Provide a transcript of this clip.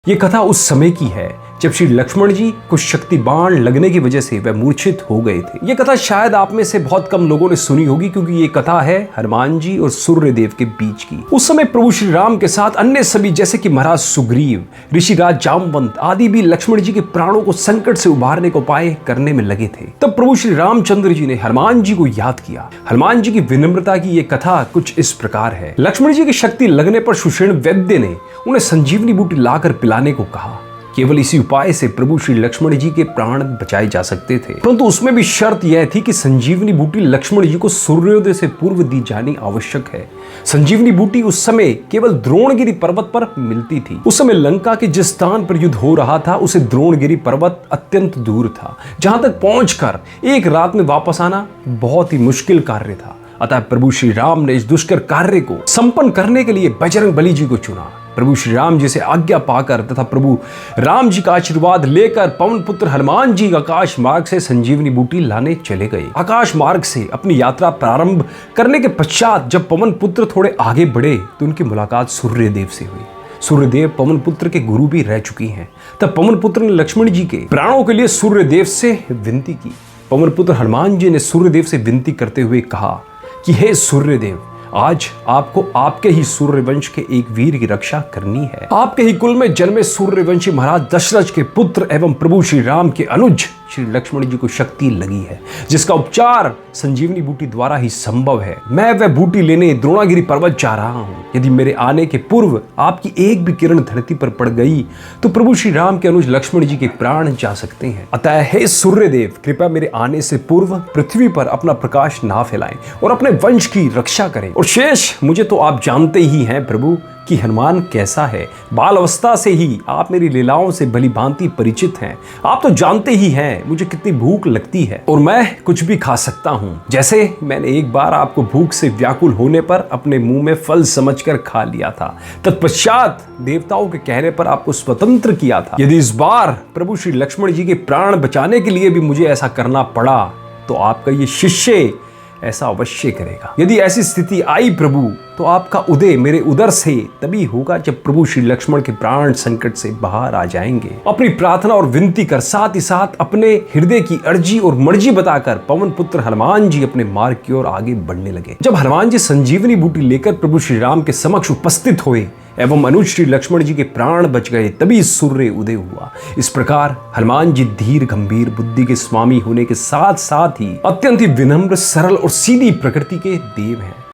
ये कथा उस समय की है जब श्री लक्ष्मण जी को शक्ति बाण लगने की वजह से वह मूर्छित हो गए थे। ये कथा शायद आप में से बहुत कम लोगों ने सुनी होगी, क्योंकि ये कथा है हनुमान जी और सूर्यदेव के बीच की। उस समय प्रभु श्री राम के साथ अन्य सभी, जैसे कि महाराज सुग्रीव, ऋषिराज जामवंत आदि भी लक्ष्मण जी के प्राणों को संकट से उबारने को उपाय करने में लगे थे। तब प्रभु श्री रामचंद्र जी ने हनुमान जी को याद किया। हनुमान जी की विनम्रता की ये कथा कुछ इस प्रकार है। लक्ष्मण जी की शक्ति लगने पर सुषेण वैद्य ने उन्हें संजीवनी बूटी लाकर पिलाने को कहा। केवल इसी उपाय से प्रभु श्री लक्ष्मण जी के प्राण बचाए जा सकते थे, परंतु उसमें भी शर्त यह थी कि संजीवनी बूटी लक्ष्मण जी को सूर्योदय से पूर्व दी जानी आवश्यक है। संजीवनी बूटी उस समय केवल द्रोणगिरी पर्वत पर मिलती थी। उस समय लंका के जिस स्थान पर युद्ध हो रहा था उसे द्रोणगिरी पर्वत अत्यंत दूर था, जहां तक पहुंचकर एक रात में वापस आना बहुत ही मुश्किल कार्य था। अतः प्रभु श्री राम ने इस दुष्कर कार्य को संपन्न करने के लिए बजरंग बली जी को चुना। प्रभु श्री राम जी से आज्ञा पाकर तथा प्रभु राम जी का आशीर्वाद लेकर पवन पुत्र हनुमान जी आकाश मार्ग से संजीवनी बूटी लाने चले गए। आकाश मार्ग से अपनी यात्रा प्रारंभ करने के पश्चात जब पवन पुत्र थोड़े आगे बढ़े तो उनकी मुलाकात सूर्यदेव से हुई। सूर्यदेव पवन पुत्र के गुरु भी रह चुकी हैं। तब पवन पुत्र ने लक्ष्मण जी के प्राणों के लिए सूर्यदेव से विनती की। पवन पुत्र हनुमान जी ने सूर्यदेव से विनती करते हुए कहा कि हे सूर्यदेव, आज आपको आपके ही सूर्यवंश के एक वीर की रक्षा करनी है। आपके ही कुल में जन्मे सूर्यवंशी महाराज दशरथ के पुत्र एवं प्रभु श्री राम के अनुज श्री लक्ष्मण जी को शक्ति लगी है, जिसका उपचार संजीवनी बूटी द्वारा ही संभव है। मैं वह बूटी लेने द्रोणागिरी पर्वत जा रहा हूँ। यदि मेरे आने के पूर्व आपकी एक भी किरण धरती पर पड़ गई तो प्रभु श्री राम के अनुज लक्ष्मण जी के प्राण जा सकते हैं। अतः हे सूर्यदेव, कृपया मेरे आने से पूर्व पृथ्वी पर अपना प्रकाश ना फैलाएं और अपने वंश की रक्षा करें। और शेष मुझे तो आप जानते ही हैं प्रभु कि हनुमान कैसा है। बाल अवस्था से ही आप मेरी लीलाओं से भली भांति परिचित हैं। आप तो जानते ही हैं मुझे कितनी भूख लगती है और मैं कुछ भी खा सकता हूँ। जैसे मैंने एक बार आपको भूख से व्याकुल होने पर अपने मुंह में फल समझकर खा लिया था, तत्पश्चात देवताओं के कहने पर आपको स्वतंत्र किया था। यदि इस बार प्रभु श्री लक्ष्मण जी के प्राण बचाने के लिए भी मुझे ऐसा करना पड़ा तो आपका ये शिष्य ऐसा अवश्य करेगा। यदि ऐसी स्थिति आई प्रभु तो आपका उदय मेरे उदर से तभी होगा जब प्रभु श्री लक्ष्मण के प्राण संकट से बाहर आ जाएंगे। अपनी प्रार्थना और विनती कर साथ ही साथ अपने हृदय की अर्जी और मर्जी बताकर पवन पुत्र हनुमान जी अपने मार्ग की ओर आगे बढ़ने लगे। जब हनुमान जी संजीवनी बूटी लेकर प्रभु श्री राम के समक्ष उपस्थित हुए एवं अनुज श्री लक्ष्मण जी के प्राण बच गए, तभी सूर्य उदय हुआ। इस प्रकार हनुमान जी धीर गंभीर बुद्धि के स्वामी होने के साथ साथ ही अत्यंत ही विनम्र, सरल और सीधी प्रकृति के देव हैं।